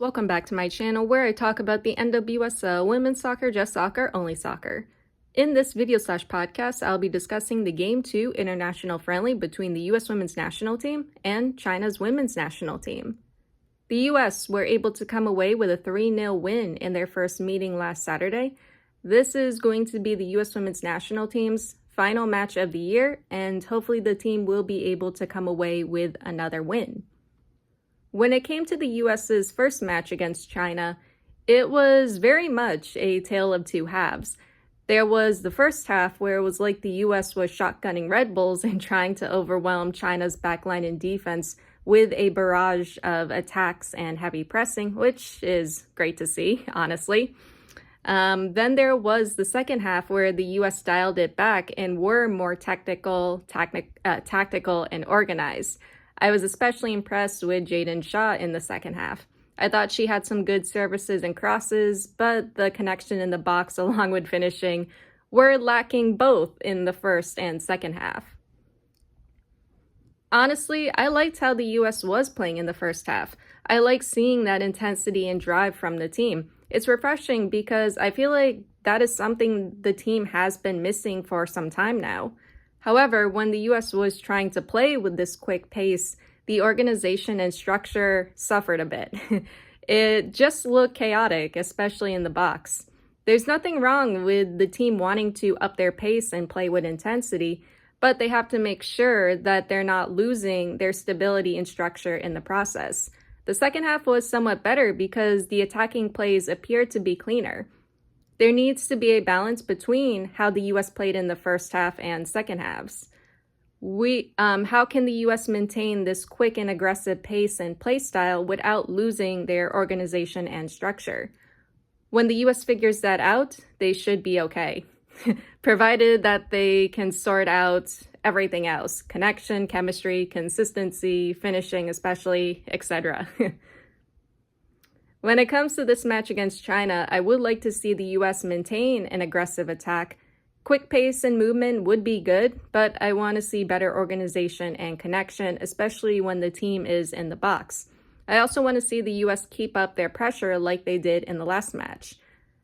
Welcome back to my channel where I talk about the NWSL, women's soccer, just soccer, only soccer. In this video/podcast, I'll be discussing the Game 2 international friendly between the US women's national team and China's women's national team. The US were able to come away with a 3-0 win in their first meeting last Saturday. This is going to be the US women's national team's final match of the year, and hopefully the team will be able to come away with another win. When it came to the US's first match against China, it was very much a tale of two halves. There was the first half where it was like the US was shotgunning Red Bulls and trying to overwhelm China's backline and defense with a barrage of attacks and heavy pressing, which is great to see, honestly. Then there was the second half where the US dialed it back and were more tactical and organized. I was especially impressed with Jayden Shaw in the second half. I thought she had some good services and crosses, but the connection in the box along with finishing were lacking both in the first and second half. Honestly, I liked how the US was playing in the first half. I like seeing that intensity and drive from the team. It's refreshing because I feel like that is something the team has been missing for some time now. However, when the US was trying to play with this quick pace, the organization and structure suffered a bit. It just looked chaotic, especially in the box. There's nothing wrong with the team wanting to up their pace and play with intensity, but they have to make sure that they're not losing their stability and structure in the process. The second half was somewhat better because the attacking plays appeared to be cleaner. There needs to be a balance between how the US played in the first half and second halves. How can the US maintain this quick and aggressive pace and play style without losing their organization and structure? When the US figures that out, they should be okay, provided that they can sort out everything else: connection, chemistry, consistency, finishing especially, etc. When it comes to this match against China, I would like to see the US maintain an aggressive attack. Quick pace and movement would be good, but I want to see better organization and connection, especially when the team is in the box. I also want to see the US keep up their pressure like they did in the last match.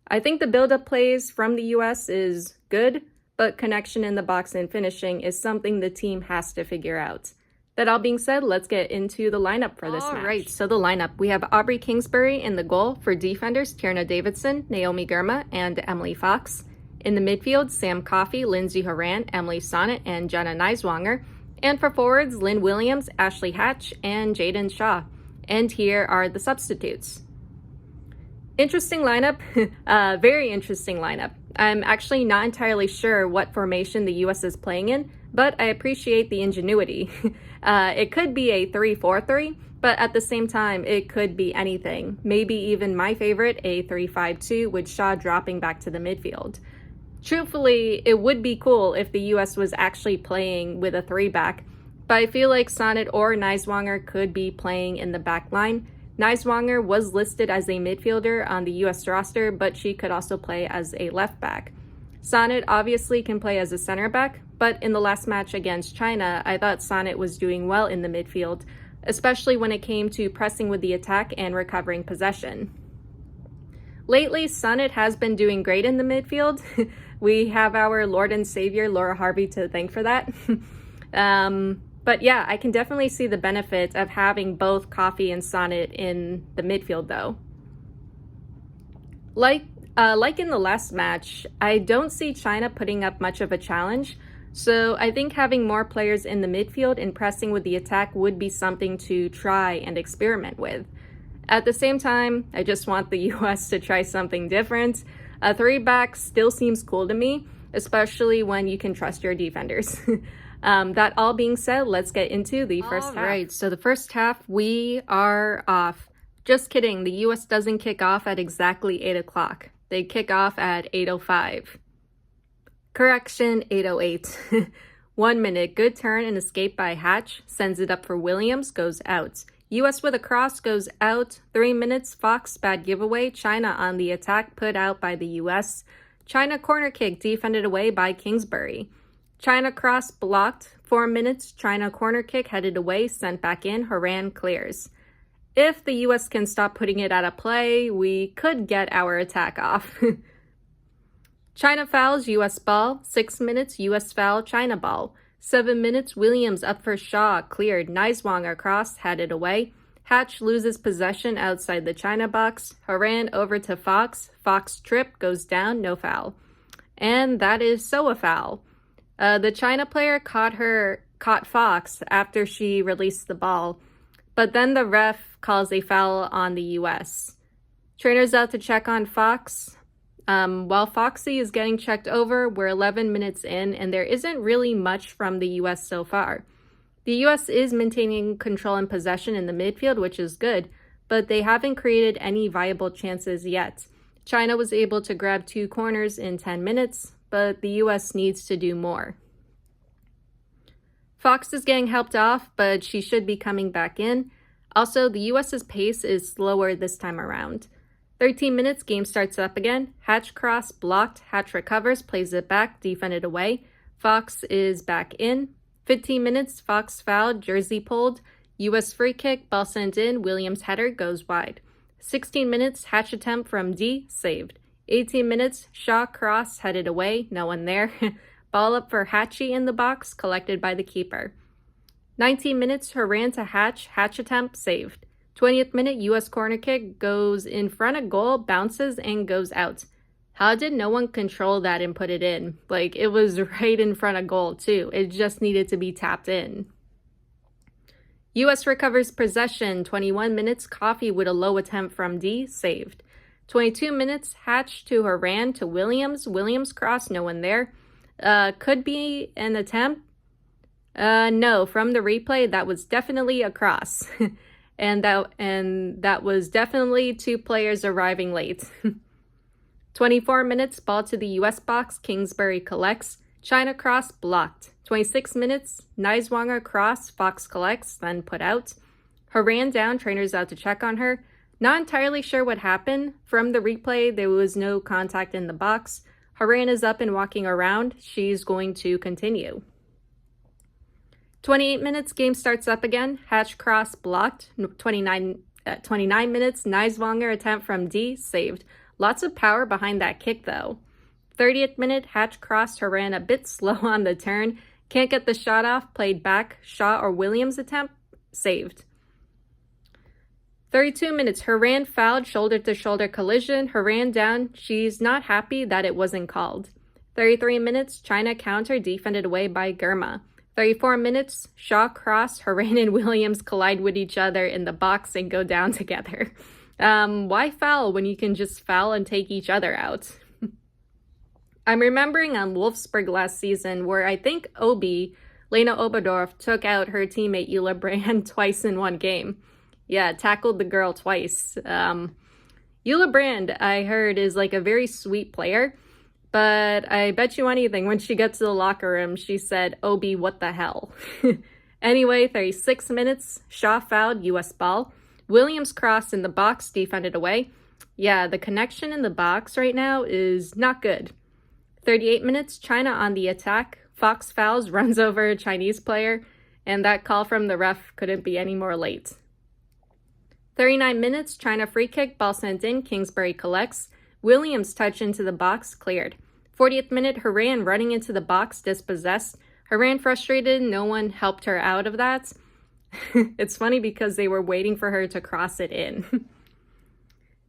I think the build-up plays from the US is good, but connection in the box and finishing is something the team has to figure out. That all being said, let's get into the lineup for this match. All right, so the lineup. We have Aubrey Kingsbury in the goal. For defenders, Tierna Davidson, Naomi Girma, and Emily Fox. In the midfield, Sam Coffey, Lindsay Horan, Emily Sonnet, and Jenna Neiswanger. And for forwards, Lynn Williams, Ashley Hatch, and Jayden Shaw. And here are the substitutes. Interesting lineup, very interesting lineup. I'm actually not entirely sure what formation the US is playing in, but I appreciate the ingenuity. It could be a 3-4-3, but at the same time, it could be anything. Maybe even my favorite, a 3-5-2, with Shaw dropping back to the midfield. Truthfully, it would be cool if the US was actually playing with a 3-back, but I feel like Sonnet or Neiswanger could be playing in the back line. Neiswanger was listed as a midfielder on the US roster, but she could also play as a left back. Sonnet obviously can play as a center back, but in the last match against China, I thought Sonnet was doing well in the midfield, especially when it came to pressing with the attack and recovering possession. Lately, Sonnet has been doing great in the midfield. We have our Lord and Savior, Laura Harvey, to thank for that. But yeah, I can definitely see the benefit of having both Coffey and Sonnet in the midfield, though. Like in the last match, I don't see China putting up much of a challenge, so I think having more players in the midfield and pressing with the attack would be something to try and experiment with. At the same time, I just want the US to try something different. A 3-back still seems cool to me, especially when you can trust your defenders. That all being said, let's get into the first half. All right, so the first half, we are off. Just kidding, the US doesn't kick off at exactly 8 o'clock. They kick off at 8:05. Correction, 8:08. 1 minute, good turn and escape by Hatch, sends it up for Williams, goes out. US with a cross goes out. 3 minutes, Fox, bad giveaway. China on the attack, put out by the US. China corner kick, defended away by Kingsbury. China cross blocked. 4 minutes, China corner kick headed away, sent back in. Horan clears. If the US can stop putting it out of play, we could get our attack off. China fouls US ball, 6 minutes US foul China ball. 7 minutes Williams up for Shaw, cleared, Niswanger cross, headed away. Hatch loses possession outside the China box. Horan over to Fox. Fox trip, goes down, no foul. And that is so a foul. The China player caught Fox after she released the ball, but then the ref calls a foul on the US. Trainer's out to check on Fox. While Foxy is getting checked over, we're 11 minutes in, and there isn't really much from the US so far. The US is maintaining control and possession in the midfield, which is good, but they haven't created any viable chances yet. China was able to grab 2 corners in 10 minutes, but the US needs to do more. Fox is getting helped off, but she should be coming back in. Also, the US's pace is slower this time around. 13 minutes, game starts up again. Hatch cross, blocked. Hatch recovers, plays it back, defended away. Fox is back in. 15 minutes, Fox fouled, jersey pulled. US free kick, ball sent in, Williams header goes wide. 16 minutes, Hatch attempt from D, saved. 18 minutes, Shaw cross, headed away, no one there. Ball up for Hatchie in the box, collected by the keeper. 19 minutes, Horan to Hatch, Hatch attempt, saved. 20th minute, US corner kick goes in front of goal, bounces, and goes out. How did no one control that and put it in? Like, it was right in front of goal, too. It just needed to be tapped in. US recovers possession. 21 minutes, Coffee with a low attempt from D, saved. 22 minutes, Hatch to Horan to Williams. Williams cross, no one there. Could be an attempt. No, from the replay, that was definitely a cross. and that was definitely 2 players arriving late. 24 minutes, ball to the US box, Kingsbury collects. China cross, blocked. 26 minutes, Niswanger cross, Fox collects, then put out. Horan down, trainer's out to check on her. Not entirely sure what happened. From the replay, there was no contact in the box. Horan is up and walking around. She's going to continue. 28 minutes, game starts up again. Hatch cross, blocked. 29 minutes, Niswanger attempt from D, saved. Lots of power behind that kick, though. 30th minute, Hatch crossed, Horan a bit slow on the turn. Can't get the shot off, played back. Shaw or Williams attempt, saved. 32 minutes, Horan fouled, shoulder-to-shoulder collision. Horan down. She's not happy that it wasn't called. 33 minutes, China counter, defended away by Germa. 34 minutes, Shaw cross, Horan and Williams collide with each other in the box and go down together. Why foul when you can just foul and take each other out? I'm remembering on Wolfsburg last season where I think Lena Oberdorf, took out her teammate Eula Brand twice in one game. Yeah, tackled the girl twice. Eula Brand, I heard, is like a very sweet player, but I bet you anything, when she got to the locker room, she said, Obi, what the hell? Anyway, 36 minutes, Shaw fouled, US ball. Williams crossed in the box, defended away. Yeah, the connection in the box right now is not good. 38 minutes, China on the attack. Fox fouls, runs over a Chinese player, and that call from the ref couldn't be any more late. 39 minutes, China free kick, ball sent in, Kingsbury collects. Williams touch into the box, cleared. 40th minute, Horan running into the box, dispossessed. Horan frustrated, no one helped her out of that. It's funny because they were waiting for her to cross it in.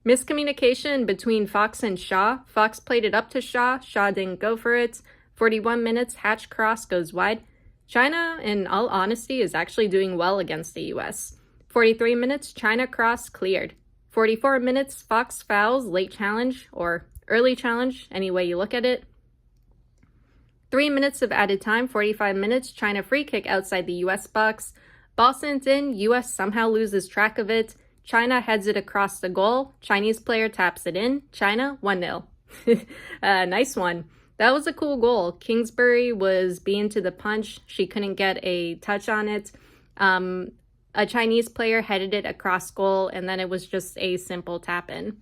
Miscommunication between Fox and Shaw. Fox played it up to Shaw. Shaw didn't go for it. 41 minutes, Hatch cross goes wide. China, in all honesty, is actually doing well against the US. 43 minutes, China cross cleared. 44 minutes, Fox fouls, late challenge, or early challenge, any way you look at it. 3 minutes of added time, 45 minutes, China free kick outside the US box. Ball sent in, US somehow loses track of it. China heads it across the goal. Chinese player taps it in. China, 1-0. Nice one. That was a cool goal. Kingsbury was being to the punch. She couldn't get a touch on it. A Chinese player headed it across goal, and then it was just a simple tap-in.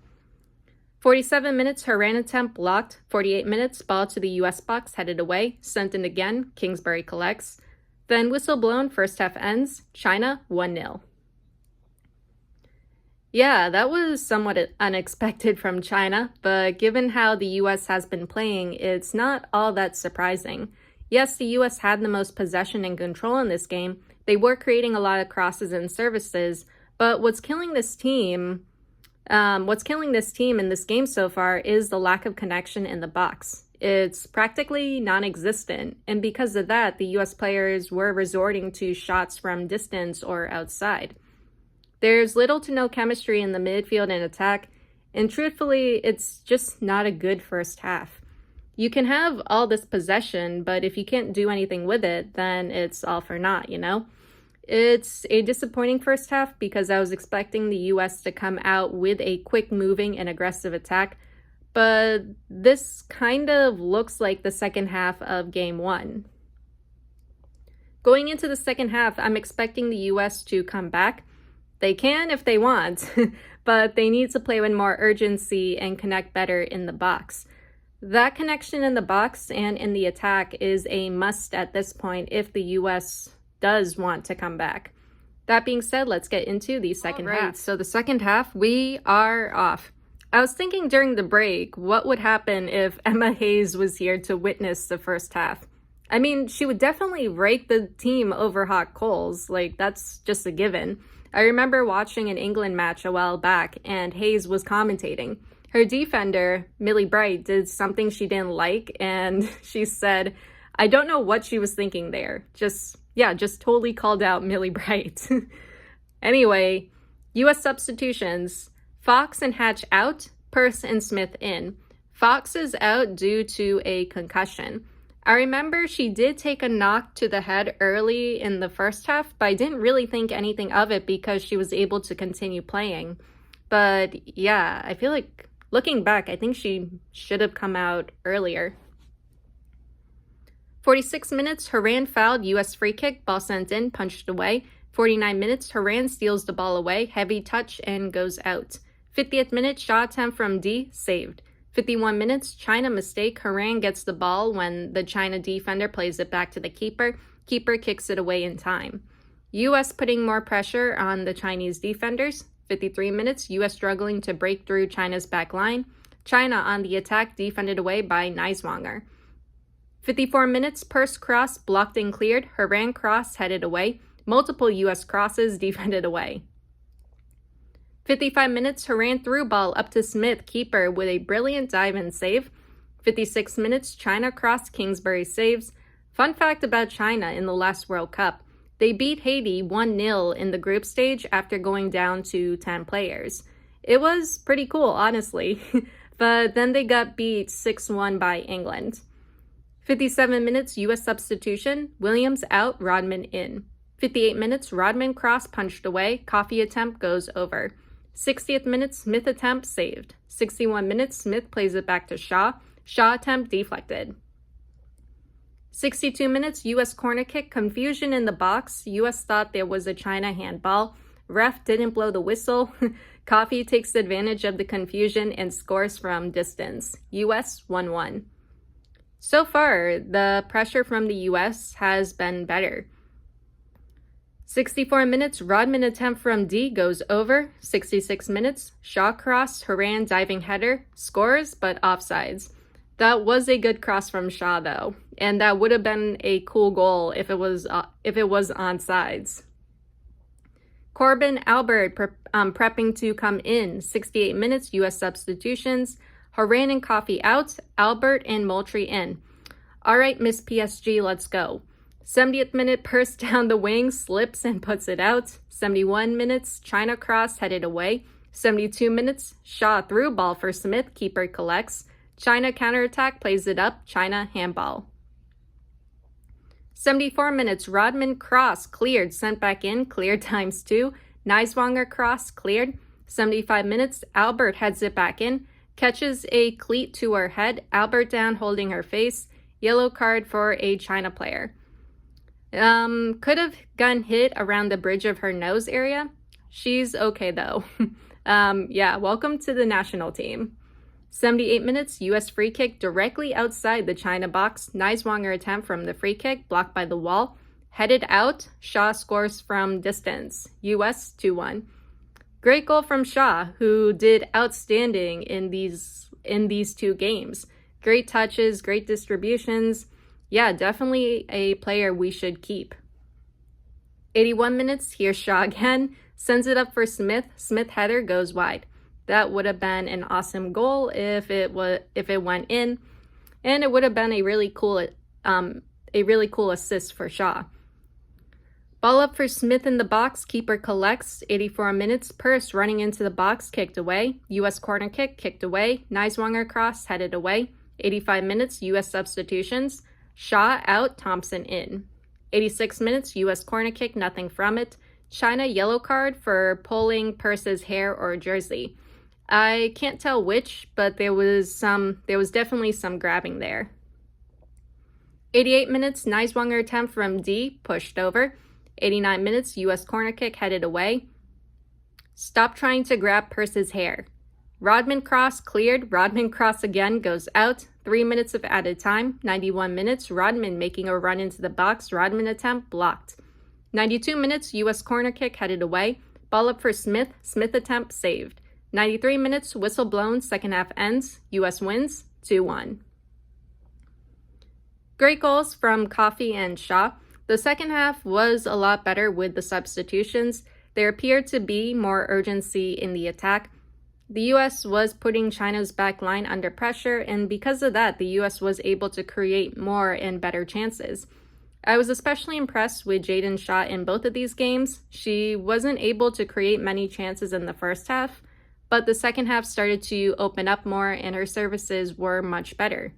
47 minutes, Horan attempt blocked. 48 minutes, ball to the US box, headed away. Sent in again, Kingsbury collects. Then whistle blown, first half ends. China, 1-0. Yeah, that was somewhat unexpected from China, but given how the US has been playing, it's not all that surprising. Yes, the US had the most possession and control in this game. They were creating a lot of crosses and services, but what's killing this team in this game so far is the lack of connection in the box. It's practically non-existent, and because of that, the US players were resorting to shots from distance or outside. There's little to no chemistry in the midfield and attack, and truthfully, it's just not a good first half. You can have all this possession, but if you can't do anything with it, then it's all for naught, you know? It's a disappointing first half because I was expecting the US to come out with a quick moving and aggressive attack, but this kind of looks like the second half of game one. Going into the second half, I'm expecting the US to come back. They can if they want, but they need to play with more urgency and connect better in the box. That connection in the box and in the attack is a must at this point if the US does want to come back. That being said, let's get into the second half. So the second half, we are off. I was thinking during the break, what would happen if Emma Hayes was here to witness the first half? I mean, she would definitely rake the team over hot coals. Like, that's just a given. I remember watching an England match a while back, and Hayes was commentating. Her defender, Millie Bright, did something she didn't like, and she said, I don't know what she was thinking there. Just totally called out Millie Bright. Anyway, US substitutions. Fox and Hatch out, Pearce and Smith in. Fox is out due to a concussion. I remember she did take a knock to the head early in the first half, but I didn't really think anything of it because she was able to continue playing. But yeah, I feel like looking back, I think she should have come out earlier. 46 minutes, Haran fouled, US free kick, ball sent in, punched away. 49 minutes, Haran steals the ball away, heavy touch, and goes out. 50th minute, shot attempt from D, saved. 51 minutes, China mistake, Haran gets the ball when the China defender plays it back to the keeper. Keeper kicks it away in time. US putting more pressure on the Chinese defenders. 53 minutes, US struggling to break through China's back line. China on the attack, defended away by Neiswanger. 54 minutes, Pearce cross blocked and cleared. Haran cross headed away. Multiple US crosses defended away. 55 minutes, Haran threw ball up to Smith, keeper, with a brilliant dive and save. 56 minutes, China cross, Kingsbury saves. Fun fact about China in the last World Cup. They beat Haiti 1-0 in the group stage after going down to 10 players. It was pretty cool, honestly. But then they got beat 6-1 by England. 57 minutes, US substitution. Williams out, Rodman in. 58 minutes, Rodman cross punched away. Coffee attempt goes over. 60th minute, Smith attempt saved. 61 minutes, Smith plays it back to Shaw. Shaw attempt deflected. 62 minutes, US corner kick, confusion in the box. US thought there was a China handball. Ref didn't blow the whistle. Coffee takes advantage of the confusion and scores from distance. US 1-1. So far, the pressure from the US has been better. 64 minutes, Rodman attempt from D goes over. 66 minutes, Shaw cross, Haran diving header, scores, but offsides. That was a good cross from Shaw, though, and that would have been a cool goal if it was onside. Corbin Albert prepping to come in. 68 minutes, US substitutions. Haran and Coffee out, Albert and Moultrie in. All right, Miss PSG, let's go. 70th minute, Pearce down the wing, slips and puts it out. 71 minutes, China cross headed away. 72 minutes, Shaw through ball for Smith, keeper collects. China counterattack, plays it up, China handball. 74 minutes, Rodman cross, cleared, sent back in, cleared times 2. Neiswanger cross, cleared. 75 minutes, Albert heads it back in, catches a cleat to her head, Albert down holding her face. Yellow card for a China player. Could have gotten hit around the bridge of her nose area. She's okay though. Yeah, welcome to the national team. 78 minutes, US free kick directly outside the China box. Neiswanger attempt from the free kick, blocked by the wall. Headed out, Shaw scores from distance. US 2-1. Great goal from Shaw, who did outstanding in these two games. Great touches, great distributions. Yeah, definitely a player we should keep. 81 minutes, here's Shaw again. Sends it up for Smith. Smith header goes wide. That would have been an awesome goal if it went in, and it would have been a really cool assist for Shaw. Ball up for Smith in the box. Keeper collects. 84 minutes. Purse running into the box, kicked away. U.S. corner kick, kicked away. Neiswanger cross, headed away. 85 minutes. U.S. substitutions. Shaw out. Thompson in. 86 minutes. U.S. corner kick, nothing from it. China yellow card for pulling Purse's hair or jersey. I can't tell which, but there was definitely some grabbing there. 88 minutes. Neiswanger attempt from D, pushed over. 89 minutes, U.S. corner kick, headed away. Stop trying to grab Purse's hair. Rodman cross, cleared. Rodman cross again, goes out. 3 minutes of added time. 91 minutes, Rodman making a run into the box. Rodman attempt, blocked. 92 minutes, U.S. corner kick, headed away. Ball up for Smith. Smith attempt, saved. 93 minutes, whistle blown, second half ends. U.S. wins, 2-1. Great goals from Coffey and Shaw. The second half was a lot better with the substitutions. There appeared to be more urgency in the attack. The U.S. was putting China's back line under pressure, and because of that, the U.S. was able to create more and better chances. I was especially impressed with Jaden Shaw in both of these games. She wasn't able to create many chances in the first half, but the second half started to open up more, and her services were much better.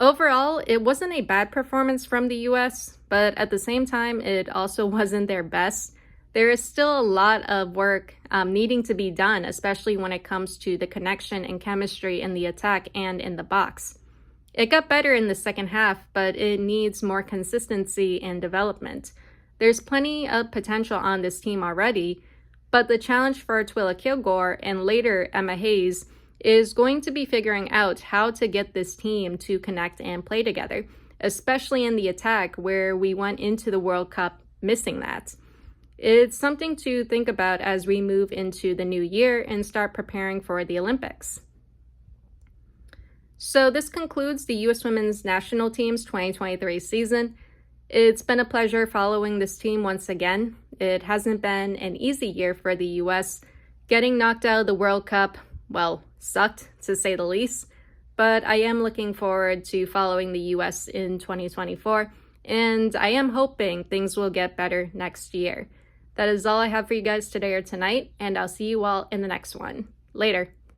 Overall, it wasn't a bad performance from the U.S., but at the same time, it also wasn't their best. There is still a lot of work needing to be done, especially when it comes to the connection and chemistry in the attack and in the box. It got better in the second half, but it needs more consistency and development. There's plenty of potential on this team already, but the challenge for Twila Kilgore and later Emma Hayes is going to be figuring out how to get this team to connect and play together, especially in the attack where we went into the World Cup missing that. It's something to think about as we move into the new year and start preparing for the Olympics. So this concludes the U.S. Women's National Team's 2023 season. It's been a pleasure following this team once again. It hasn't been an easy year for the U.S. Getting knocked out of the World Cup, well, sucked to say the least, but I am looking forward to following the U.S. in 2024, and I am hoping things will get better next year. That is all I have for you guys today or tonight, and I'll see you all in the next one. Later.